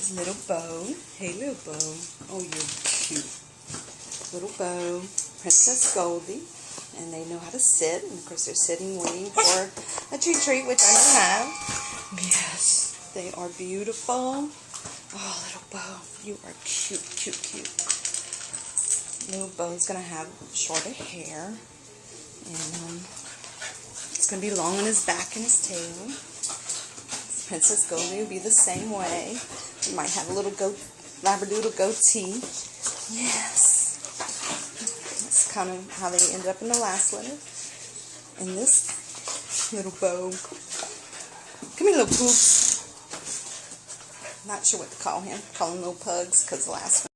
is Little Bo. Hey, Little Bo. Oh, you're cute. Little Bo, Princess Goldie, and they know how to sit. And of course, they're sitting waiting for a treat, which I don't have. Yes, they are beautiful. Oh, Little Bo, you are cute, cute, cute. Little Bo's gonna have shorter hair, and it's gonna be long on his back and his tail. Princess Goldie will be the same way. You might have a little labradoodle goatee. Yes. That's kind of how they ended up in the last letter. And this Little Bo. Come here, little poops. Not sure what to call him. Call him little pugs because the last one.